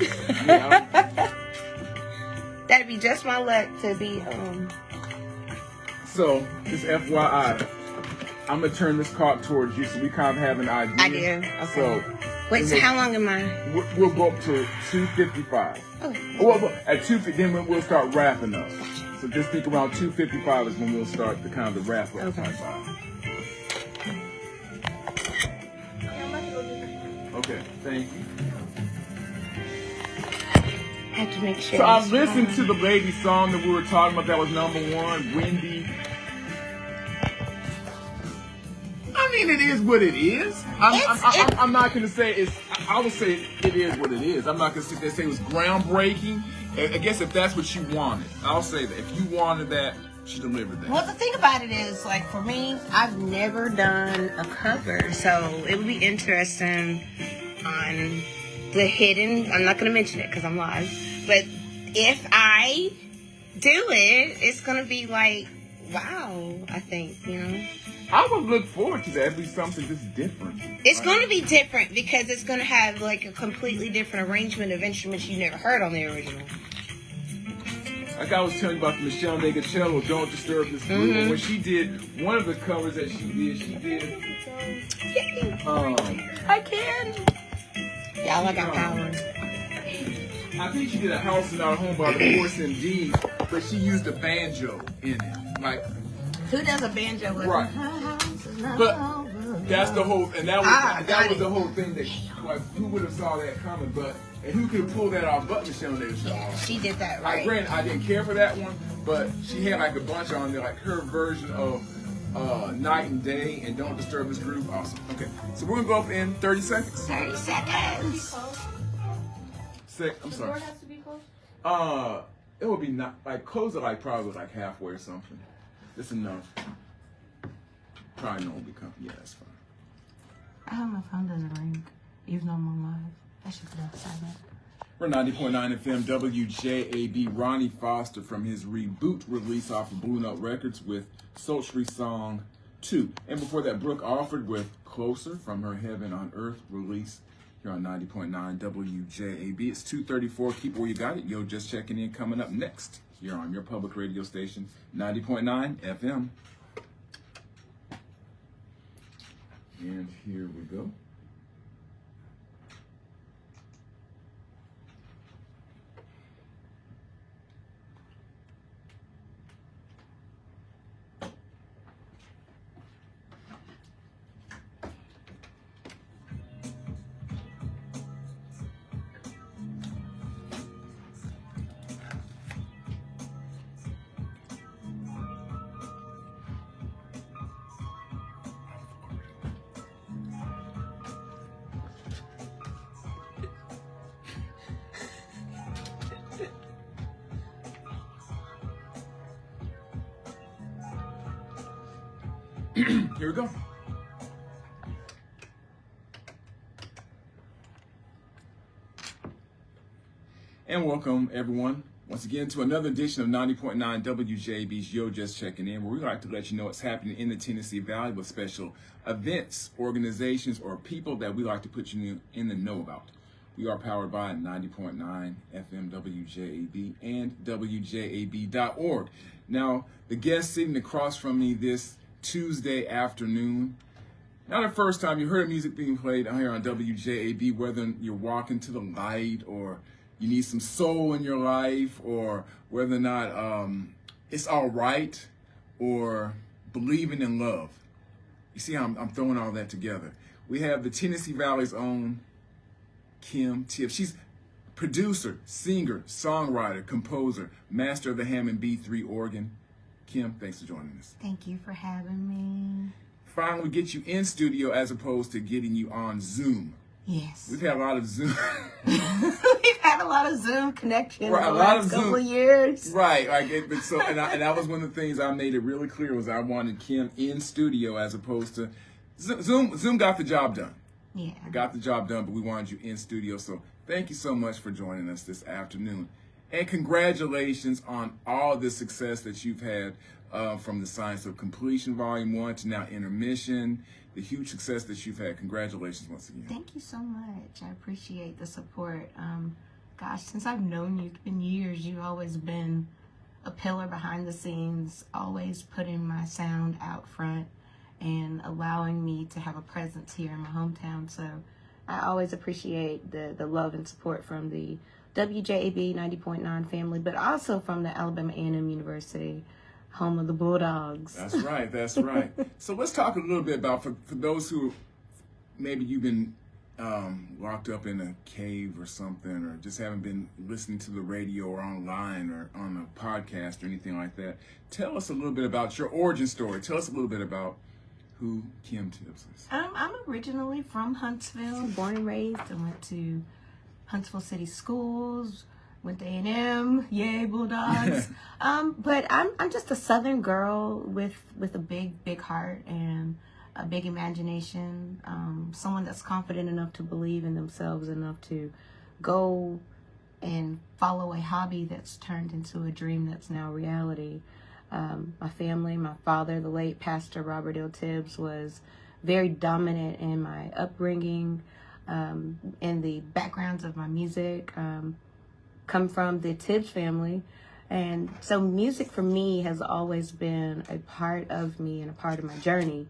Yeah. That'd be just my luck to be. So, just FYI, I'm gonna turn this card towards you, so we kind of have an idea. Okay. So, wait. So how long am I? We'll go up to 2:55. Okay. Well, at 2, then we'll start wrapping up. So just think around 2:55 is when we'll start the kind of the wrap up. Okay. Okay. Thank you. I have to make sure. So I listened to the lady song that we were talking about. That was #1, Wendy. I mean, it is what it is. I'm not going to say it's. I would say it is what it is. I'm not going to sit there and say it was groundbreaking. I guess if that's what you wanted, I'll say that. If you wanted that, she delivered that. Well, the thing about it is, like, for me, I've never done a cover, so it would be interesting on the hidden. I'm not going to mention it because I'm live, but if I do it, it's going to be like, wow, I think, I would look forward to that. It'd be something just different. It's going to be different because it's going to have like a completely different arrangement of instruments you never heard on the original. Like I was telling you about the Michelle Negacello, Don't Disturb This Groove. Mm-hmm. When she did one of the covers that she did. I can. Y'all, I got power. I think she did a House and Not a Home by the Force Indeed, but she used a banjo in it. Like, who does a banjo with right. But that's the whole, and that was the whole thing that, like, who would have saw that coming? But and who could pull that off? But Michelle Negacello. Yeah, she did that right. Granted, I didn't care for that one, but she had like a bunch on there, like her version of Night and Day and Don't Disturb This Groove. Awesome. Okay, so we're gonna go up in 30 seconds. 30 seconds. I'm sorry. The door has to be closed? It would be not like close it like probably like halfway or something. That's enough. Probably no be coming. Yeah, that's fine. I hope my phone doesn't ring, even though I'm on live. I should put it outside. We're 90.9 FM WJAB. Ronnie Foster from his reboot release off of Blue Note Records with Sultry Song 2. And before that, Brooke Alford with Closer from her Heaven on Earth release here on 90.9 WJAB. It's 2:34. Keep where you got it. Yo, just checking in. Coming up next here on your public radio station, 90.9 FM. And here we go. Here we go. And welcome, everyone, once again to another edition of 90.9 WJB's Yo Just Checking In, where we like to let you know what's happening in the Tennessee Valley with special events, organizations, or people that we like to put you in the know about. We are powered by 90.9 FM WJAB and WJAB.org. Now, the guest sitting across from me this Tuesday afternoon, not the first time you heard music being played here on WJAB, whether you're walking to the light or you need some soul in your life, or whether or not it's all right, or believing in love. You see how I'm throwing all that together. We have the Tennessee Valley's own KIM TIBBS. She's producer, singer, songwriter, composer, master of the Hammond B3 organ. Kim, thanks for joining us. Thank you for having me. Finally, we get you in studio as opposed to getting you on Zoom. Yes. We've had a lot of Zoom. We've had a lot of Zoom connection Right, in the last couple of years. Right. And that was one of the things I made it really clear was I wanted Kim in studio as opposed to Zoom. Zoom got the job done. Yeah. I got the job done, but we wanted you in studio. So thank you so much for joining us this afternoon. And congratulations on all the success that you've had from the Science of Completion Volume 1 to now Intermission, the huge success that you've had. Congratulations once again. Thank you so much. I appreciate the support. gosh, since I've known you, it's been years, you've always been a pillar behind the scenes, always putting my sound out front and allowing me to have a presence here in my hometown. So I always appreciate the love and support from the WJAB 90.9 family, but also from the Alabama A&M University, home of the Bulldogs. That's right, that's right. So let's talk a little bit about, for those who maybe you've been locked up in a cave or something, or just haven't been listening to the radio or online or on a podcast or anything like that. Tell us a little bit about your origin story. Tell us a little bit about who Kim Tibbs is. I'm originally from Huntsville, born and raised. I went to Huntsville City Schools, went to A&M, yay Bulldogs. But I'm just a Southern girl with a big heart and a big imagination, someone that's confident enough to believe in themselves enough to go and follow a hobby that's turned into a dream that's now reality. My family, my father, the late Pastor Robert L. Tibbs, was very dominant in my upbringing, and the backgrounds of my music come from the Tibbs family. And so music for me has always been a part of me and a part of my journey.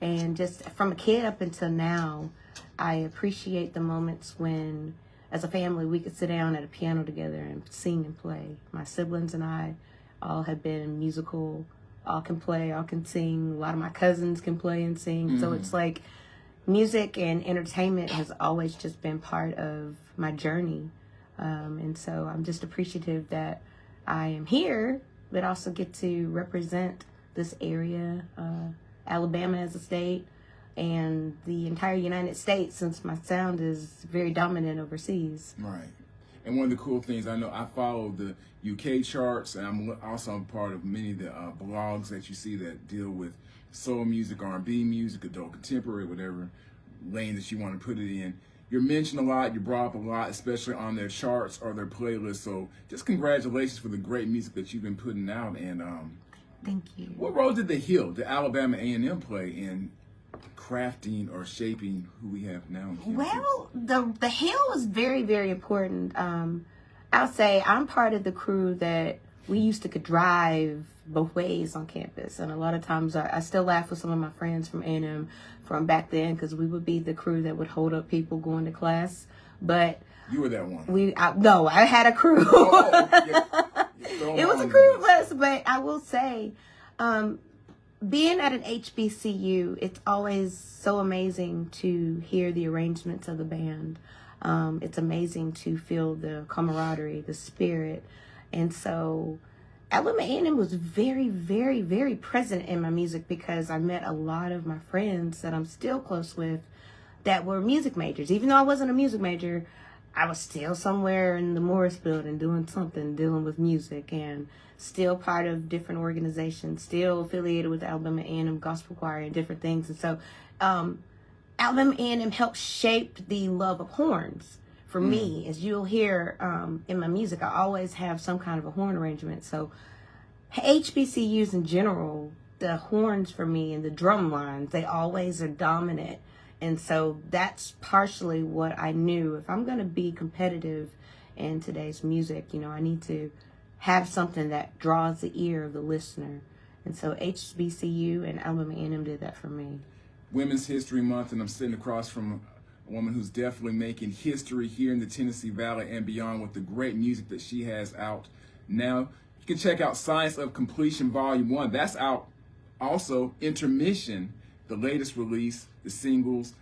And just from a kid up until now, I appreciate the moments when, as a family, we could sit down at a piano together and sing and play. My siblings and I all have been musical, all can play, all can sing. A lot of my cousins can play and sing. So it's like music and entertainment has always just been part of my journey. And so I'm just appreciative that I am here, but also get to represent this area, Alabama as a state, and the entire United States, since my sound is very dominant overseas. Right. And one of the cool things, I know I follow the UK charts, and I'm also a part of many of the blogs that you see that deal with soul music, R&B music, adult contemporary, whatever lane that you want to put it in. You're mentioned a lot, you're brought up a lot, especially on their charts or their playlists. So just congratulations for the great music that you've been putting out. And thank you. What role did the Alabama A&M play in crafting or shaping who we have now? Well, the Hill was very, very important. I'll say I'm part of the crew that we used to could drive both ways on campus, and a lot of times I still laugh with some of my friends from A&M from back then, because we would be the crew that would hold up people going to class. But you were that one. No, I had a crew. It was a crew of us, but I will say, being at an HBCU, it's always so amazing to hear the arrangements of the band. It's amazing to feel the camaraderie, the spirit. And so Alabama A&M was very, very, very present in my music, because I met a lot of my friends that I'm still close with that were music majors. Even though I wasn't a music major, I was still somewhere in the Morris building doing something, dealing with music, and still part of different organizations, still affiliated with the Alabama A&M Gospel Choir and different things. And so Alabama A&M helped shape the love of horns for me. As you'll hear in my music, I always have some kind of a horn arrangement. So HBCUs in general, the horns for me and the drum lines, they always are dominant. And so that's partially what I knew. If I'm going to be competitive in today's music, I need to have something that draws the ear of the listener. And so HBCU and Alabama A&M did that for me. Women's History Month, and I'm sitting across from a woman who's definitely making history here in the Tennessee Valley and beyond with the great music that she has out now. You can check out Science of Completion Volume 1. That's out. Also, Intermission, the latest release, the singles,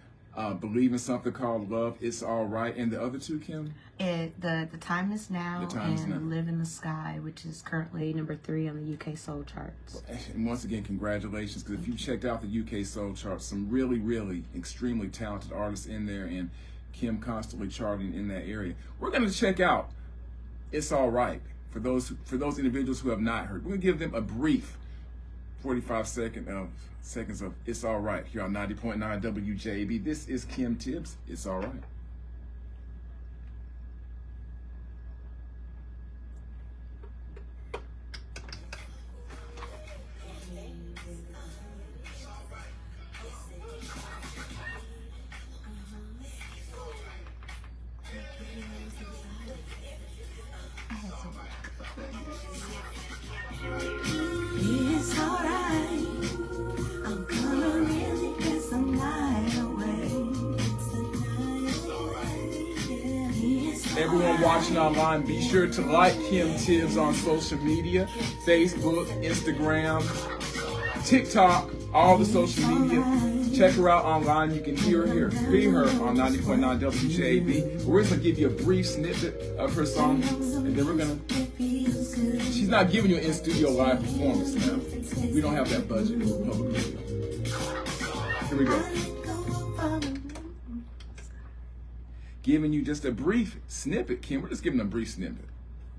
Believe in Something Called Love, It's All Right, and the other two, Kim? The Time Is Now and Live in the Sky, which is currently number 3 on the UK Soul charts. And once again, congratulations, because if you checked out the UK Soul charts, some really, really extremely talented artists in there, and Kim constantly charting in that area. We're going to check out It's All Right for those individuals who have not heard. We're going to give them a brief 45 seconds of It's All Right here on 90.9 WJB. This is Kim Tibbs. It's All Right. Everyone watching online, be sure to like Kim Tibbs on social media, Facebook, Instagram, TikTok, all the social media. Check her out online. You can hear her on 90.9 WJB. We're just going to give you a brief snippet of her song, and then we're going to... She's not giving you an in-studio live performance now. We don't have that budget for public radio. Here we go. Giving you just a brief snippet, Kim. We're just giving a brief snippet.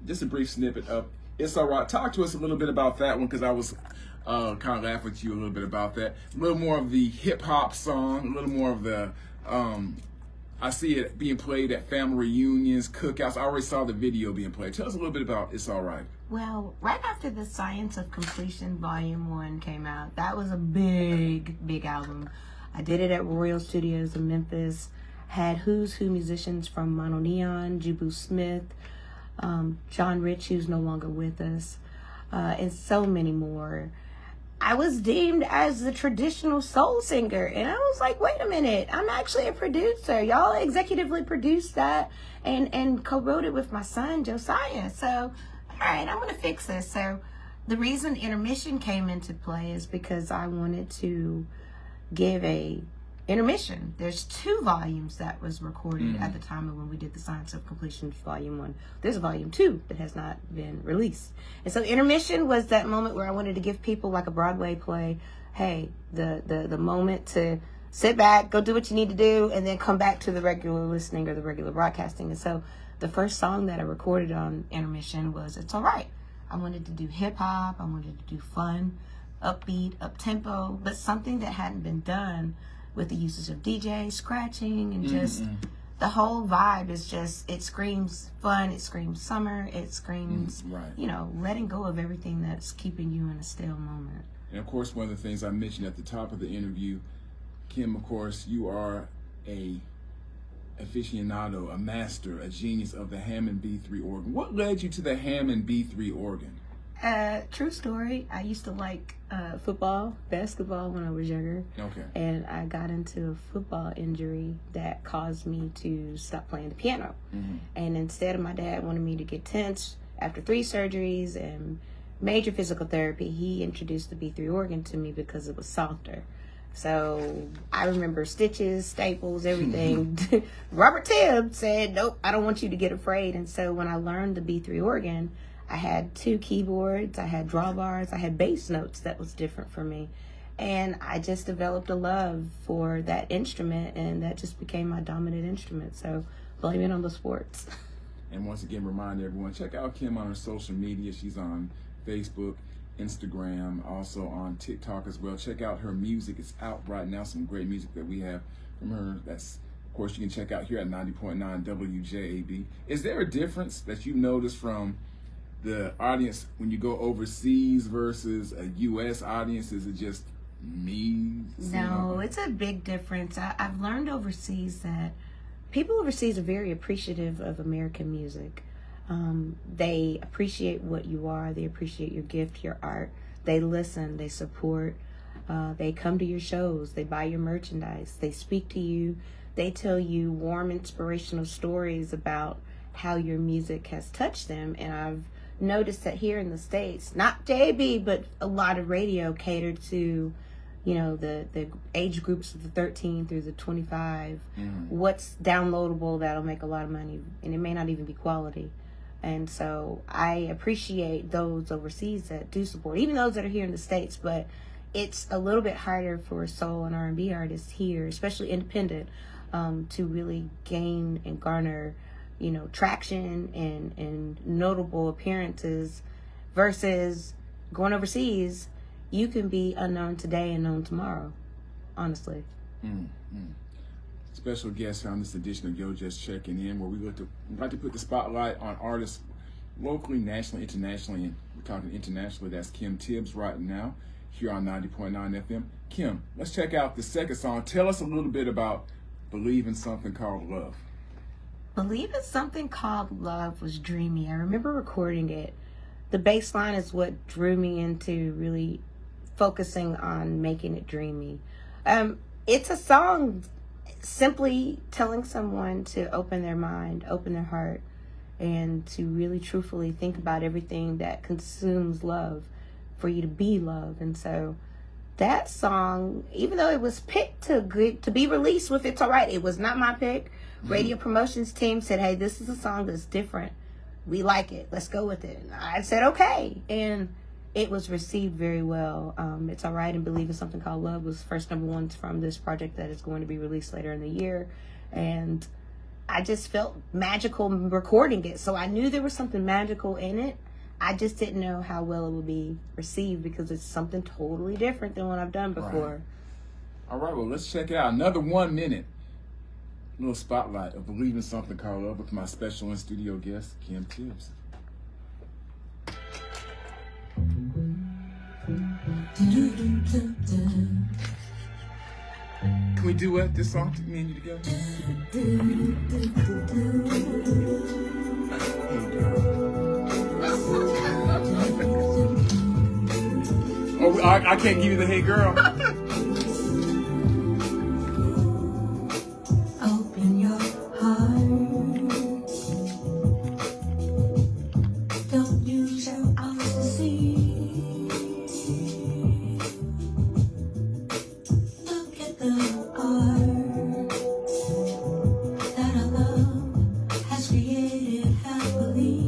Just a brief snippet of It's Alright. Talk to us a little bit about that one, because I was kind of laughing at you a little bit about that. A little more of the hip-hop song, a little more of the... I see it being played at family reunions, cookouts. I already saw the video being played. Tell us a little bit about It's Alright. Well, right after the Science of Completion Volume 1 came out, that was a big album. I did it at Royal Studios in Memphis. Had who's who musicians from Mono Neon, Jubu Smith, John Rich, who's no longer with us, and so many more. I was deemed as the traditional soul singer, and I was like, wait a minute, I'm actually a producer. Y'all executively produced that and co-wrote it with my son, Josiah. So, all right, I'm going to fix this. So the reason intermission came into play is because I wanted to give a intermission. There's 2 volumes that was recorded at the time of when we did the Science of Completion Volume 1. There's a Volume 2 that has not been released. And so intermission was that moment where I wanted to give people, like a Broadway play, hey, the moment to sit back, go do what you need to do, and then come back to the regular listening or the regular broadcasting. And so the first song that I recorded on intermission was It's Alright. I wanted to do hip-hop. I wanted to do fun, upbeat, up-tempo, but something that hadn't been done with the usage of DJ, scratching, and just the whole vibe is just, it screams fun, it screams summer, it screams, you know, letting go of everything that's keeping you in a stale moment. And of course, one of the things I mentioned at the top of the interview, Kim, of course, you are a aficionado, a master, a genius of the Hammond B3 organ. What led you to the Hammond B3 organ? True story. I used to like football, basketball when I was younger. Okay. And I got into a football injury that caused me to stop playing the piano. And instead of my dad wanting me to get tense after 3 surgeries and major physical therapy, he introduced the B3 organ to me because it was softer. So I remember stitches, staples, everything. Robert Tibbs said, nope, I don't want you to get afraid. And so when I learned the B3 organ, I had 2 keyboards, I had drawbars, I had bass notes that was different for me. And I just developed a love for that instrument, and that just became my dominant instrument. So blame it on the sports. And once again, remind everyone, check out Kim on her social media. She's on Facebook, Instagram, also on TikTok as well. Check out her music. It's out right now, some great music that we have from her. That's, of course, you can check out here at 90.9 WJAB. Is there a difference that you noticed from the audience when you go overseas versus a U.S. audience? Is it just me? No, it's a big difference. I've learned overseas that people overseas are very appreciative of American music. They appreciate what you are. They appreciate your gift, your art. They listen. They support. They come to your shows. They buy your merchandise. They speak to you. They tell you warm, inspirational stories about how your music has touched them. And I've noticed that here in the States, not JB, but a lot of radio catered to, you know, the age groups of the 13 through the 25. What's downloadable that'll make a lot of money, and it may not even be quality. And so I appreciate those overseas that do support, even those that are here in the States, but it's a little bit harder for soul and R&B artists here, especially independent, to really gain and garner, you know, traction and notable appearances versus going overseas. You can be unknown today and known tomorrow, honestly. Special guest on this edition of Yo Just Checking In, where we like to put the spotlight on artists locally, nationally, internationally. And we're talking internationally. That's Kim Tibbs right now here on 90.9 FM. Kim, let's check out the second song. Tell us a little bit about Believe in Something Called Love. Believe in Something Called Love was dreamy. I remember recording it. The bass line is what drew me into really focusing on making it dreamy. It's a song simply telling someone to open their mind, open their heart, and to really truthfully think about everything that consumes love, for you to be love. And so that song, even though it was picked to be released with It's Alright, it was not my pick. Radio promotions team said, hey, this is a song that's different. We like it. Let's go with it. And I said, okay. And it was received very well. It's Alright and Believe in Something Called Love was first number ones from this project that is going to be released later in the year. And I just felt magical recording it. So I knew there was something magical in it. I just didn't know how well it would be received because it's something totally different than what I've done before. Right. All right, well, let's check it out. Another 1 minute little spotlight of Believe in Something Called Love with my special in-studio guest, Kim Tibbs. Can we duet this song, me and you together? Oh, I can't give you the hey girl. Open your heart. Don't use your eyes to see. Look at the art that our love has created happily.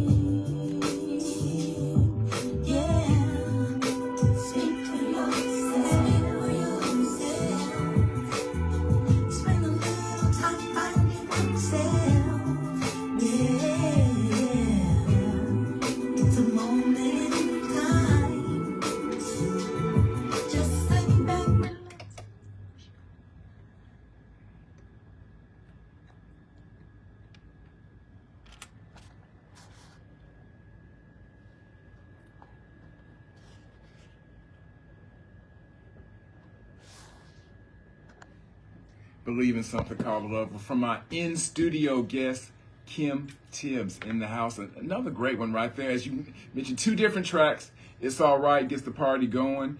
Believe in Something Called Love from my in-studio guest, Kim Tibbs, in the house. Another great one right there. As you mentioned, 2 different tracks. It's Alright gets the party going.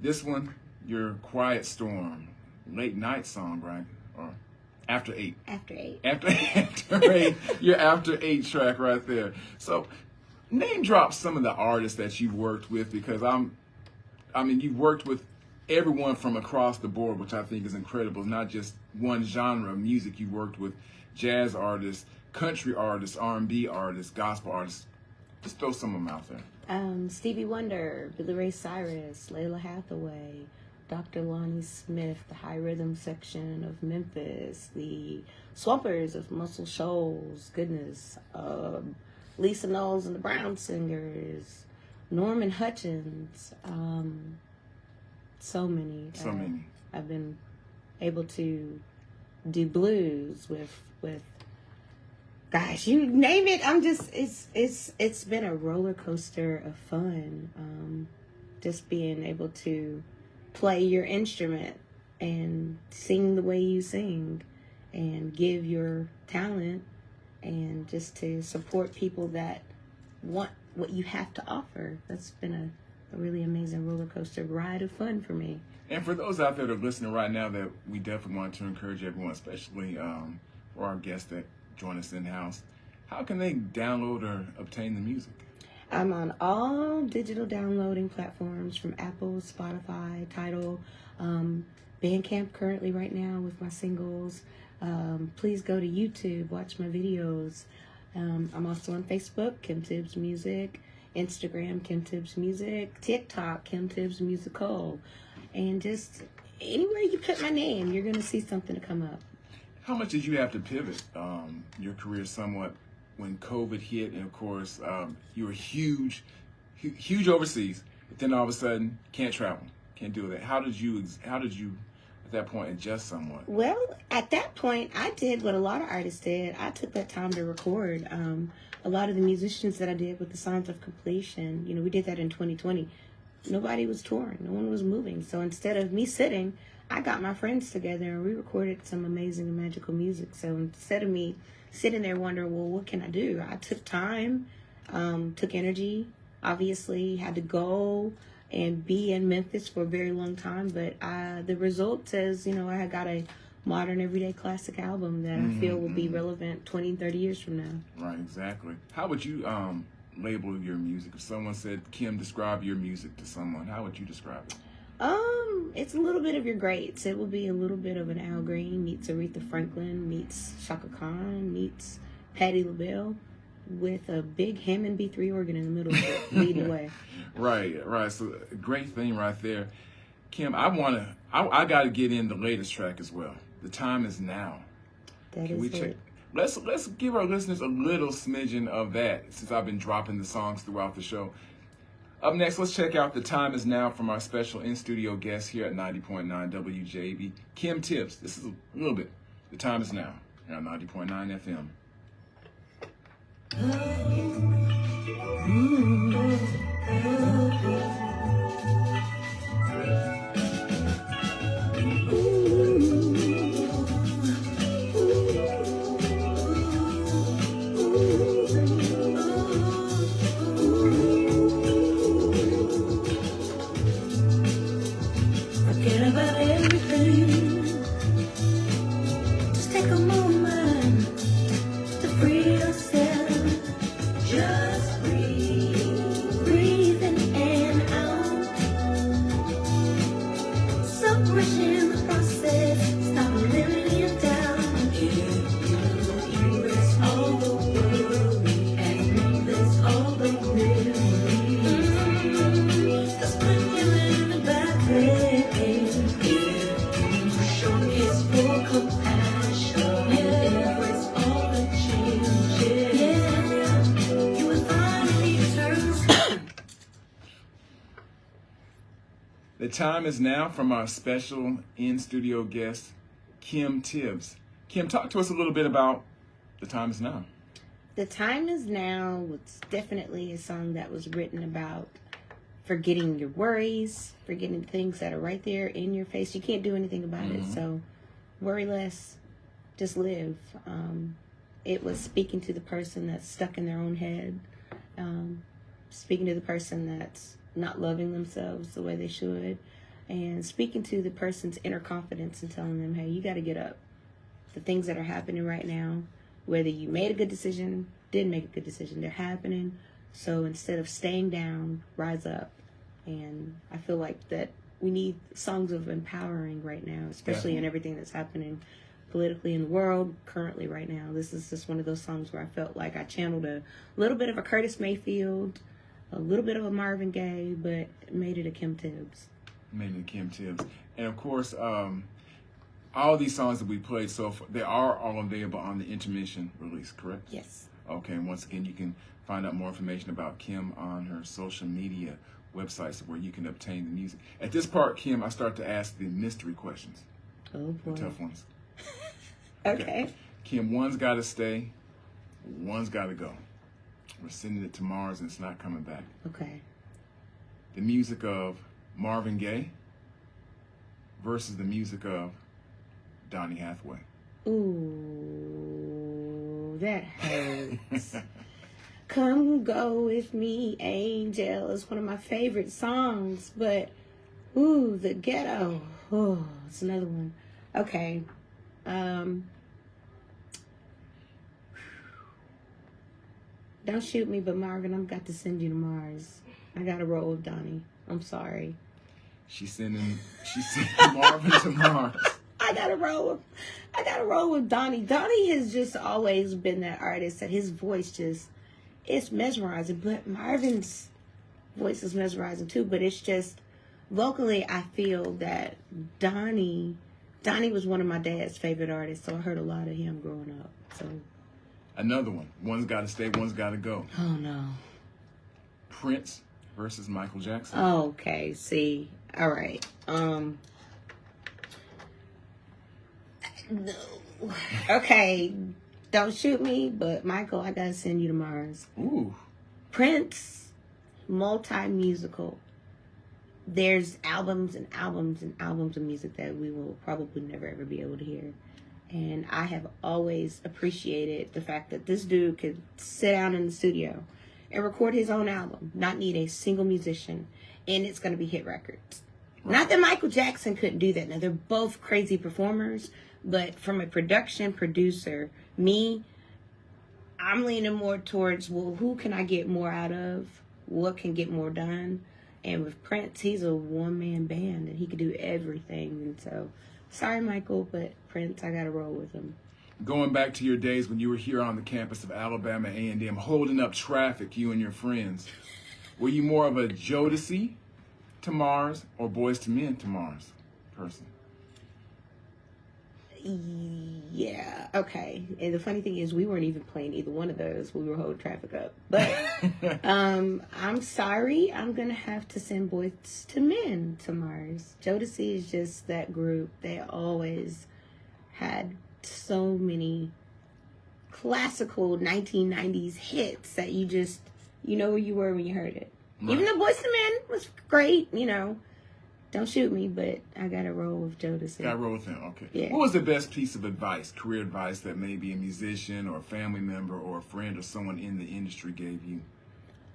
This one, your Quiet Storm, late night song, right? Or after 8. After 8. After 8, your After 8 track right there. So name drop some of the artists that you've worked with, because you've worked with everyone from across the board, which I think is incredible. It's not just one genre of music. You worked with jazz artists, country artists, R&B artists, gospel artists. Just throw some of them out there. Stevie Wonder, Billy Ray Cyrus, Layla Hathaway, Dr. Lonnie Smith, the High Rhythm section of Memphis, the Swampers of Muscle Shoals, goodness, Lisa Knowles and the Brown Singers, Norman Hutchins, so many. I've been able to do blues with gosh, you name it. It's been a roller coaster of fun. Just being able to play your instrument and sing the way you sing and give your talent, and just to support people that want what you have to offer. That's been a really amazing roller coaster ride of fun for me. And for those out there that are listening right now, that we definitely want to encourage everyone, especially for our guests that join us in-house, how can they download or obtain the music? I'm on all digital downloading platforms from Apple, Spotify, Tidal, Bandcamp currently right now with my singles. Please go to YouTube, watch my videos. I'm also on Facebook, Kim Tibbs Music, Instagram, Kim Tibbs Music, TikTok, Kim Tibbs Musical, and just anywhere you put my name, you're going to see something to come up. How much did you have to pivot your career somewhat when COVID hit, and of course you were huge overseas, but then all of a sudden can't travel, can't do that? How did you at that point adjust somewhat? Well, at that point, I did what a lot of artists did. I took that time to record. A lot of the musicians that I did with the Signs of Completion, we did that in 2020. Nobody was touring. No one was moving. So instead of me sitting, I got my friends together and we recorded some amazing and magical music. So instead of me sitting there wondering, well, what can I do? I took time, took energy, obviously had to go and be in Memphis for a very long time. But the result says, I got a modern, everyday classic album that I feel will be relevant 20, 30 years from now. Right, exactly. How would you label your music? If someone said, Kim, describe your music to someone, how would you describe it? It's a little bit of your greats. It will be a little bit of an Al Green meets Aretha Franklin meets Shaka Khan meets Patti LaBelle with a big Hammond B3 organ in the middle of it, leading the way. Right. So great thing right there. Kim, I got to get in the latest track as well. The Time Is Now. That Can is we check? it. Let's give our listeners a little smidgen of that since I've been dropping the songs throughout the show. Up next, let's check out The Time Is Now from our special in-studio guest here at 90.9 WJB, Kim Tibbs. This is a little bit. The Time Is Now here on 90.9 FM. Forget about everything. Just take a moment to free yourself. Just breathe, breathe in and out. Stop rushing the process. Stop living in doubt. Erase all the worry and replace all the memories. That's when you're in a bad place. Showcase full compassion and embrace all the changes. Yeah, you will finally turn. The time is now from our special in-studio guest, Kim Tibbs. Kim, talk to us a little bit about The Time Is Now. The Time Is Now was definitely a song that was written about forgetting your worries, forgetting things that are right there in your face. You can't do anything about it, so worry less, just live. It was speaking to the person that's stuck in their own head, speaking to the person that's not loving themselves the way they should, and speaking to the person's inner confidence and telling them, hey, you got to get up. The things that are happening right now, whether you made a good decision, didn't make a good decision, they're happening. So instead of staying down, rise up. And I feel like that we need songs of empowering right now, especially in everything that's happening politically in the world currently right now. This is just one of those songs where I felt like I channeled a little bit of a Curtis Mayfield, a little bit of a Marvin Gaye, but made it a Kim Tibbs. Made it a Kim Tibbs. And of course, all these songs that we played so far, they are all available on the intermission release, correct? Yes. Okay, and once again, you can find out more information about Kim on her social media websites where you can obtain the music. At this part, Kim, I start to ask the mystery questions. Oh, boy. The tough ones. Okay. Kim, one's got to stay, one's got to go. We're sending it to Mars and it's not coming back. Okay. The music of Marvin Gaye versus the music of Donny Hathaway. Ooh, that hurts. Come Go With Me, Angel is one of my favorite songs, but ooh, The Ghetto. Oh, it's another one. Okay. Don't shoot me, but Marvin, I've got to send you to Mars. I got to roll with Donnie. I'm sorry. She's sending Marvin to Mars. I gotta roll with Donnie. Donnie has just always been that artist that his voice just, it's mesmerizing. But Marvin's voice is mesmerizing too. But it's just, vocally, I feel that Donnie was one of my dad's favorite artists. So I heard a lot of him growing up. So Another one. One's got to stay, one's got to go. oh no. Prince versus Michael Jackson. Okay, see. All right. No. Okay, don't shoot me, but Michael, I gotta send you to Mars. Ooh. Prince, multi-musical. There's albums and albums and albums of music that we will probably never ever be able to hear. And I have always appreciated the fact that this dude could sit down in the studio and record his own album, not need a single musician, and it's going to be hit records. Right. Not that Michael Jackson couldn't do that. Now, they're both crazy performers, But from a production producer, I'm leaning more towards, well, who can I get more out of? What can get more done? And with Prince, he's a one-man band, and he could do everything. And so, sorry, Michael, but Prince, I got to roll with him. Going back to your days when you were here on the campus of Alabama A&M, holding up traffic, you and your friends, were you more of a Jodeci to Mars or Boys to Men to Mars person? Yeah, okay. And the funny thing is, we weren't even playing either one of those when we were holding traffic up. But I'm sorry, I'm going to have to send Boys to Men to Mars. Jodeci is just that group. They always had so many classical 1990s hits that you know where you were when you heard it. Right. Even though Boys to Men was great, don't shoot me, but I got to roll with Jodeci. Got to roll with him, okay. Yeah. What was the best piece of advice, career advice, that maybe a musician or a family member or a friend or someone in the industry gave you?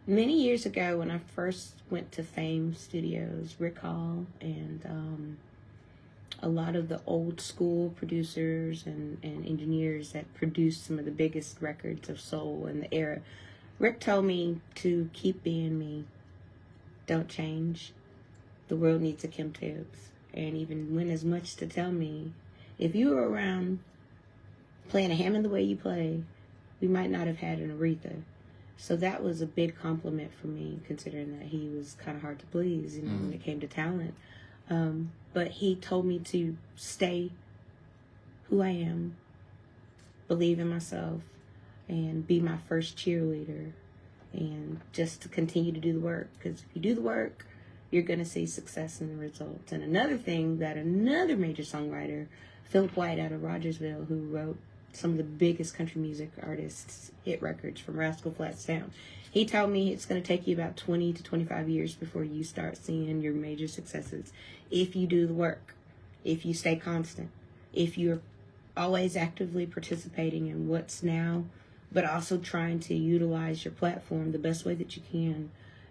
Many years ago, when I first went to Fame Studios, Rick Hall and a lot of the old school producers and engineers that produced some of the biggest records of soul in the era, Rick told me to keep being me. Don't change. The world needs a Kim Tibbs. And even went as much to tell me, if you were around playing a Hammond the way you play, we might not have had an Aretha. So that was a big compliment for me, considering that he was kind of hard to please, when it came to talent. But he told me to stay who I am, believe in myself, and be my first cheerleader, and just to continue to do the work. Because if you do the work, you're going to see success in the results. And another thing that another major songwriter, Philip White out of Rogersville, who wrote some of the biggest country music artists' hit records from Rascal Flatts down, he told me it's going to take you about 20 to 25 years before you start seeing your major successes. If you do the work, if you stay constant, if you're always actively participating in what's now, but also trying to utilize your platform the best way that you can,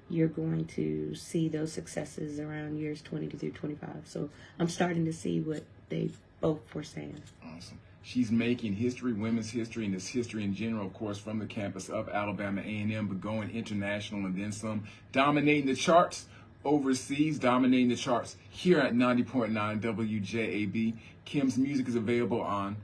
you're going to see those successes around years 20 through 25. So I'm starting to see what they both were saying. Awesome. She's making history, women's history, and this history in general, of course, from the campus of Alabama A&M, but going international and then some, dominating the charts overseas, dominating the charts here at 90.9 WJAB. Kim's music is available on,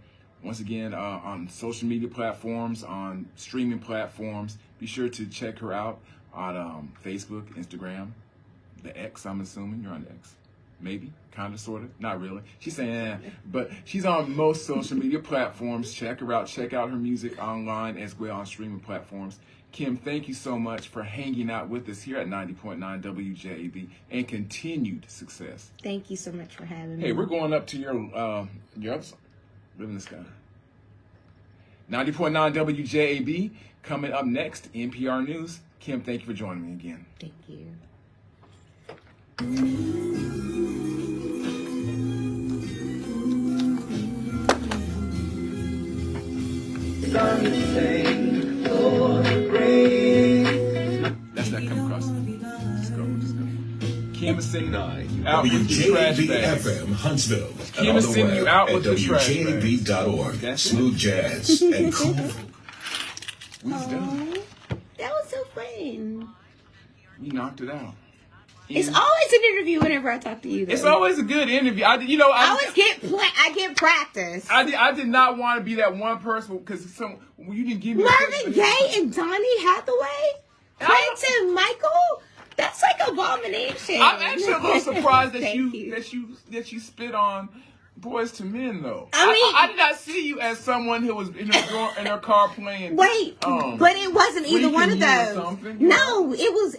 once again, on social media platforms, on streaming platforms. Be sure to check her out on Facebook, Instagram, the X, I'm assuming. You're on the X. Maybe, kind of, sort of, not really. She's saying, but she's on most social media platforms. Check her out. Check out her music online as well on streaming platforms. Kim, thank you so much for hanging out with us here at 90.9 WJAB, and continued success. Thank you so much for having me. Hey, we're going up to your other song, Live in the Sky. 90.9 WJAB, coming up next, NPR News. Kim, thank you for joining me again. Thank you. That's not coming across. Just go. Kim is sending you out with the trash bag. WJAB-FM Huntsville. Kim is sending you out with the trash bag. WJAB.org. Smooth jazz and cool. Oh, that was so fun. You knocked it out. It's always an interview whenever I talk to you, though. It's always a good interview. I always get practice. I did not want to be that one person because you didn't give me Marvin Gaye and Donny Hathaway, Prince and Michael. That's like abomination. I'm actually a little surprised that you you spit on Boys to Men, though. I did not see you as someone who was in her car playing. Wait, but it wasn't either one of those. No, it was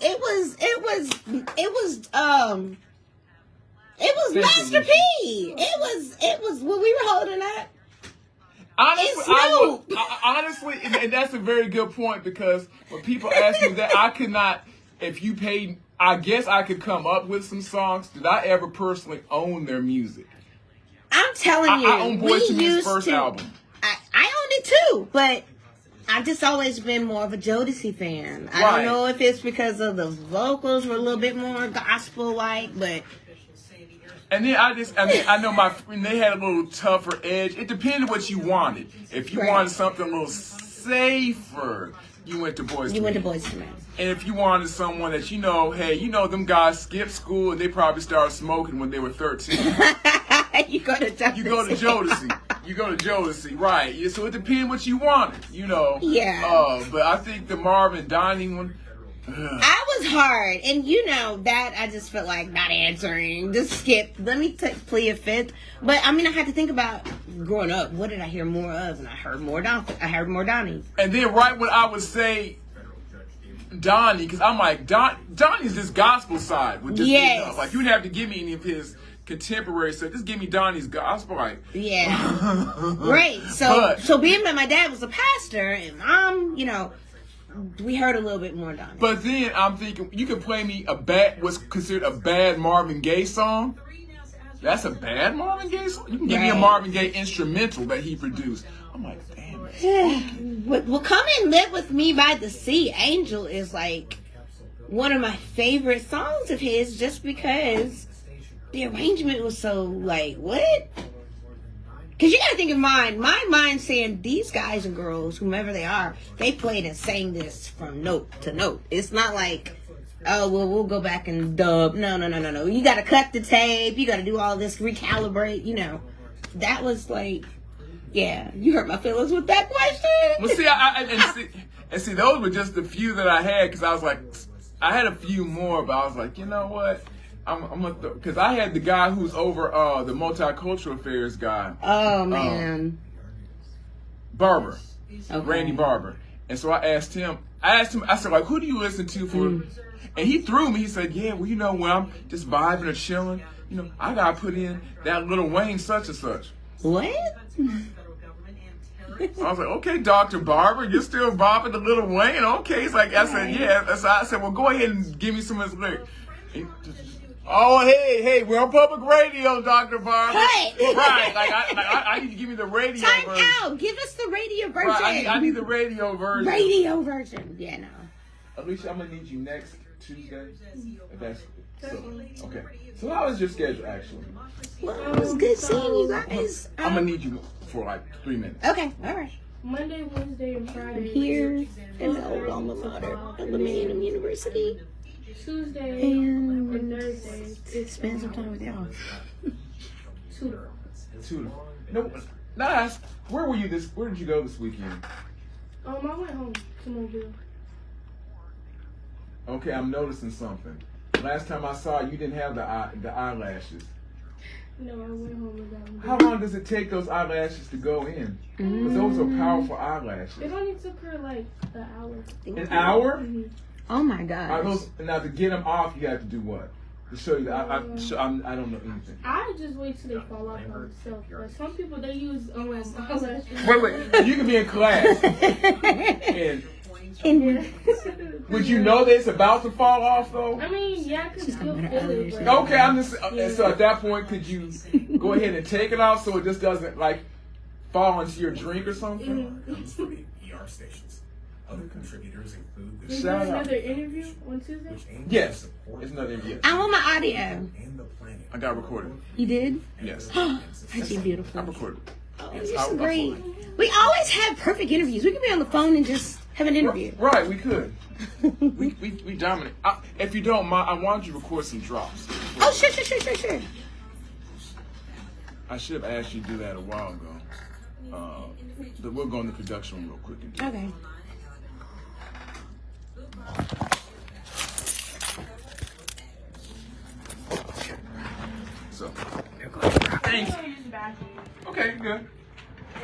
Master P. It was when we were holding up. Honestly, and that's a very good point, because when people ask me that, I could not. If you paid, I guess I could come up with some songs. Did I ever personally own their music? I'm telling you, I own Boyz II Men's first album. I owned it too, but I've just always been more of a Jodeci fan. I don't know if it's because of the vocals were a little bit more gospel-like, but And then I know my friend, they had a little tougher edge. It depended what you wanted. If you wanted something a little safer, you went to Boys You to went to Men. Boys to Men. And if you wanted someone that them guys skipped school and they probably started smoking when they were 13. You go to Jodeci. You go to Jodeci, right? Yeah, so it depends what you wanted, Yeah. But I think the Marvin Donnie one. I was hard, and that I just felt like not answering, just skip. Let me play a fifth. But I mean, I had to think about growing up. What did I hear more of? And I heard more Donnie. And then right when I would say Donnie, because I'm like Donnie's this gospel side with this. Yes. Like you didn't have to give me any of his contemporary stuff. Just give me Donnie's gospel, right? Yeah. Right. So being that my dad was a pastor and Mom, we heard a little bit more Donnie. But then I'm thinking, you can play me what's considered a bad Marvin Gaye song. That's a bad Marvin Gaye song. You can give me a Marvin Gaye instrumental that he produced. I'm like, damn. Well, Come and Live With Me by the Sea. Angel is like one of my favorite songs of his, just because the arrangement was so like, what? Because you got to think of my mind saying these guys and girls, whomever they are, they played and sang this from note to note. It's not like, oh, well, we'll go back and dub. No. You got to cut the tape. You got to do all this, recalibrate, That was like, yeah, you hurt my feelings with that question. Well, see, those were just the few that I had, because I was like, I had a few more, but I was like, you know what? I'm gonna because I had the guy who's over the multicultural affairs guy. Oh man, Barber, okay. Randy Barber, and so I asked him. I said, like, who do you listen to for? And he threw me. He said, yeah, well, when I'm just vibing or chilling, I gotta put in that Lil Wayne such and such. What? I was like, okay, Dr. Barber, you're still bopping the Lil Wayne? Okay, it's like I said, yeah. So I said, well, go ahead and give me some of his lyrics. Oh, hey, we're on public radio, Dr. Barber. Right. Right. I need to give me the radio Time version. out. Give us the radio version. Right, I need the radio version. Radio version. Yeah, no. Alicia, I'm going to need you next Tuesday. If that's so. Okay. So how is your schedule, actually? Well, it was good seeing you guys. I'm going to need you for like 3 minutes. Okay, all right. Monday, Wednesday, and Friday. Here in the old alma mater of the Millennium University. Tuesday And Thursday. spend some time with y'all. Two. No, not ask. Where did you go this weekend? I went home to Mobile. Okay, I'm noticing something. Last time I saw you didn't have the eyelashes. No, I went home without them. How long does it take those eyelashes to go in? Because those are powerful eyelashes. It only took her like an hour. An hour? Mm-hmm. Oh my Are God. those, now to get them off, you have to do what? To show you that I don't know anything. I just wait till they fall off on themselves. But some people, they use eyelashes. Wait. You can be in class. And would you know that it's about to fall off though? I mean, yeah, I could still feel it. But Okay, I'm just. So at that point, could you go ahead and take it off so it just doesn't like fall into your drink or something? For the ER stations. Other contributors include the Is there Shout out. another interview on Tuesday? Yes, it's another yes. I want my audio. and the planet. I got recorded. You did? Yes, Aren't you I beautiful? recorded. Oh, Yes, you're I'll so great. upload it. We always have perfect interviews. We can be on the phone and just have an interview. Right, we could. we dominate. If you don't mind, I wanted you to record some drops. Oh, sure. I should have asked you to do that a while ago. But we'll go in the production room real quick and do it. Okay. So, I'm thanks. gonna use the bathroom Okay, good.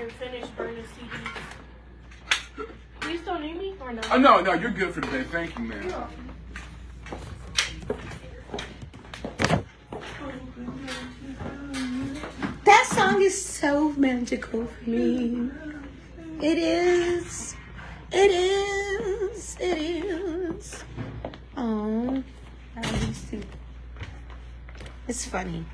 and finish burning CDs. You still need me or no? No, you're good for today. Thank you, man. That song is so magical for me. It is. Oh, I used to. It's funny.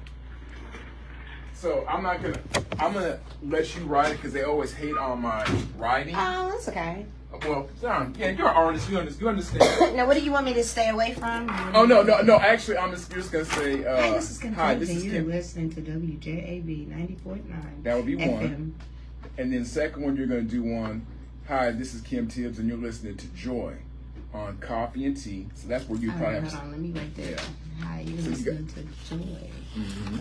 So I'm gonna let you write it because they always hate on my writing. Oh, that's okay. well, darn, yeah, you're an artist. You understand. Now, what do you want me to stay away from? Oh no. Actually, I'm just gonna say. Hi, this is Kim Hi, Tibbs, this and is you're Kim. listening to WJAB 90.9. That would be FM. one. And then second one, you're gonna do one. Hi, this is Kim Tibbs, and you're listening to Joy on Coffee and Tea. So that's where you All probably right, have. hold on, let me write that. Yeah. Hi, you're So you listening to Joy. Mm-hmm.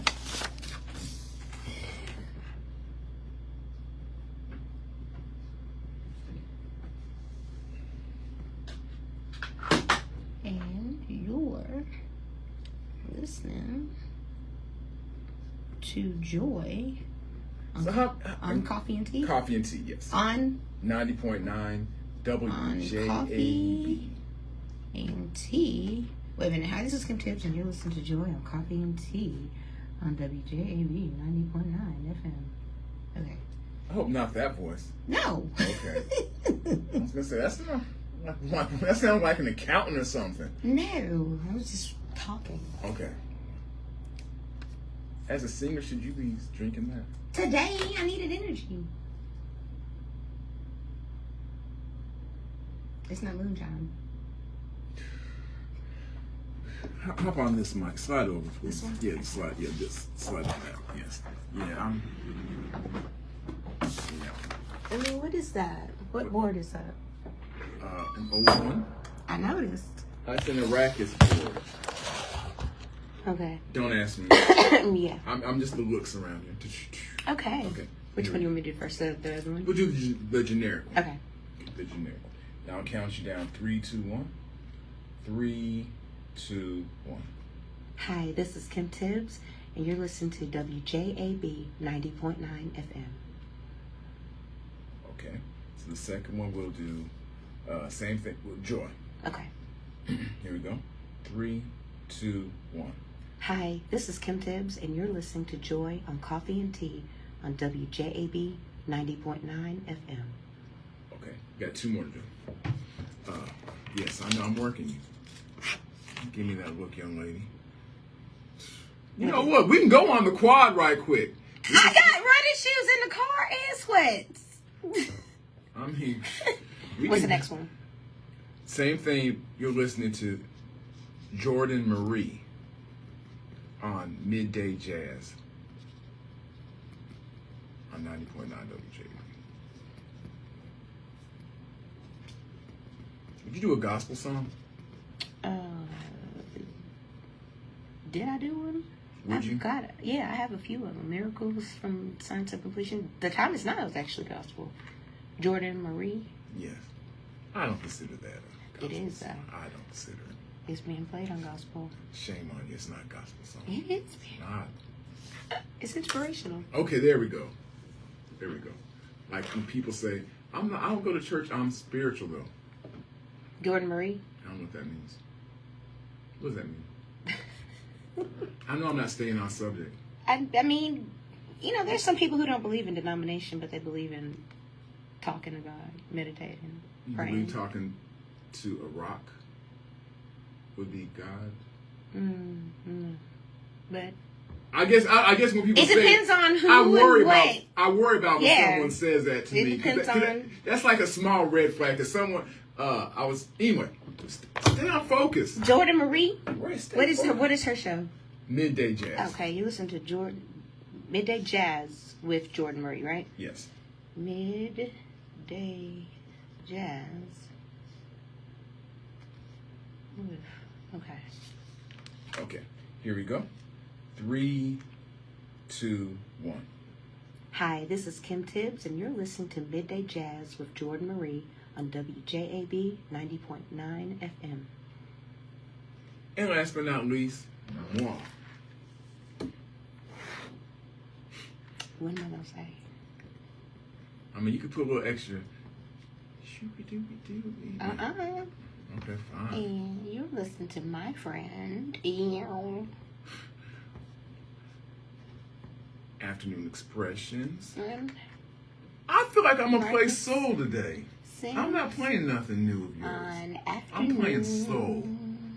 And you're listening to Joy on, So on Coffee and Tea? Coffee and Tea, yes. On 90.9 WJAB. Coffee and Tea. Wait a minute. Hi, this is Kim Tibbs, and you're listening to Joy on Coffee and Tea on WJAB 90.9 FM. Okay. I hope not that voice. No. Okay. I was gonna say that sounds like an accountant or something. No. I was just talking. Okay. As a singer, should you be drinking that? Today, I needed energy. It's not moonshine. Hop on this mic. Slide over, please. This one? Yeah, slide. Yeah, just slide on that. Yes. Yeah. I mean, what is that? What board is that? An old one. I noticed. That's an Arrakis board. Okay. Don't ask me. Yeah. I'm just the looks around here. Okay. Okay. Which one do you want me to do first? The other one? We'll do the generic one. Okay. The generic. Now I'll count you down. 3, 2, 1. 3, 2, 1. Hi, this is Kim Tibbs, and you're listening to WJAB 90.9 FM. Okay. So the second one we'll do same thing with Joy. Okay. Here we go. 3, 2, 1. Hi, this is Kim Tibbs, and you're listening to Joy on Coffee and Tea on WJAB 90.9 FM. Okay. Got 2 more to do. Yes, I know I'm working you. Give me that look, young lady. You know what? We can go on the quad right quick. I got running shoes in the car and sweats. I mean, What's the next one? Same thing. You're listening to Jordan Marie on Midday Jazz on 90.9 WJB. Would you do a gospel song? Did I do one? Would you? Got it. Yeah, I have a few of them. Miracles from Science of Completion. The Time Is Now is actually gospel. Jordan Marie. Yes. I don't consider that a gospel It is, song. I don't consider it. It's being played on gospel. Shame on you. It's not a gospel song. It is. It's not. It's inspirational. Okay, there we go. There we go. Like when people say, I don't go to church, I'm spiritual though. Jordan Marie. I don't know what that means. What does that mean? I know I'm not staying on subject. I mean, you know, there's some people who don't believe in denomination, but they believe in talking to God, meditating, You praying. believe talking to a rock would be God? But I guess when people it say depends on who I worry and about what. I worry about when Yeah. someone says that to It me. 'Cause depends on- that's like a small red flag. Cause someone anyway. Stay on focus. Jordan Marie. Stay What is her? focused. What is her show? Midday Jazz. Okay, you listen to Midday Jazz with Jordan Marie, right? Yes. Midday Jazz. Okay. Okay. Here we go. 3, 2, 1. Hi, this is Kim Tibbs, and you're listening to Midday Jazz with Jordan Marie on WJAB 90.9 FM. And last but not least, moi. What am I gonna say? I mean, you could put a little extra. Shooby-dooby-dooby. Okay, fine. And you're listening to my friend. Afternoon expressions. And I feel like I'm gonna play Marcus soul today. I'm not playing nothing new of yours. on I'm afternoon playing soul.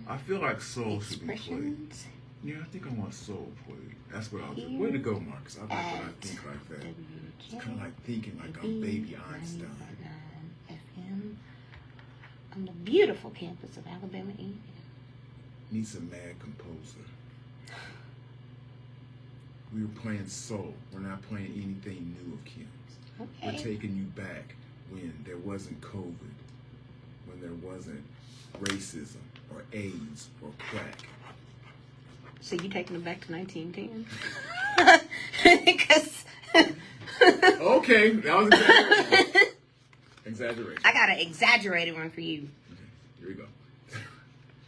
I feel like soul should be played. expressions. Yeah, I think I want soul played. That's what I'll do. Way to go, Marcus. I like when I think like that. It's kind of like thinking like I'm Baby Einstein. FM. on the beautiful campus of Alabama A&M. Meets a mad composer. We were playing soul. We're not playing anything new of Kim's. Okay. We're taking you back when there wasn't COVID, when there wasn't racism or AIDS or crack. So you taking them back to 1910? Because Okay, that was exaggeration. Exaggeration. I got an exaggerated one for you. Okay, here we go.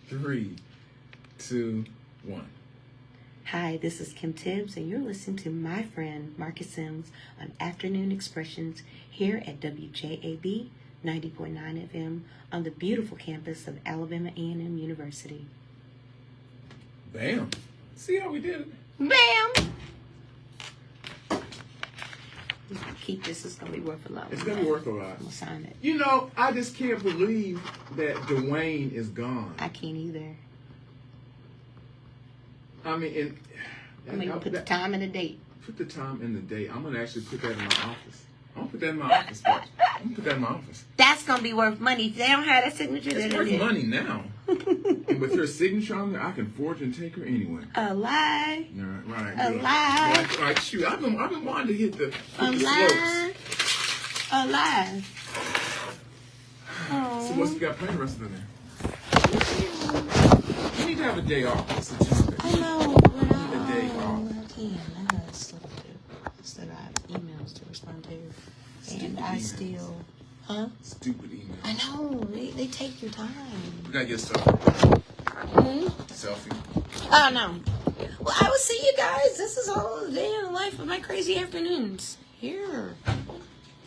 3, 2, 1. Hi, this is Kim Tibbs, and you're listening to my friend Marcus Sims on Afternoon Expressions here at WJAB 90.9 FM on the beautiful campus of Alabama A&M University. Bam. See how we did it? Bam! Keep this. It's going to be worth a lot. It's going to be worth a lot. I'm going to sign it. You know, I just can't believe that Dwayne is gone. I can't either. I mean, I'm going to put the time and the date. Put the time and the date. I'm going to actually put that in my office. I'm going to put that in my office. I'm going to put that in my office. That's going to be worth money. If they don't have that signature, It's then worth it is. money now. And with her signature on there, I can forge and take her anywhere. A lie. Right. A lie. Right, shoot. I've been wanting to hit the A slopes. lie. A lie. So what's you got planned the rest of the day? You need to have a day off. It's a Tuesday. I know, but You need a day off. I can't. I got stuff to do. Still got emails to respond to. And I emails. still, huh? Stupid email. I know. They take your time. We gotta get a selfie. Selfie. Oh, no. Well, I will see you guys. This is all the day in the life of my crazy afternoons. Here.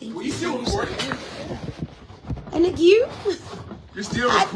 Thank Well, you still so recording? much. And you? You're still recording?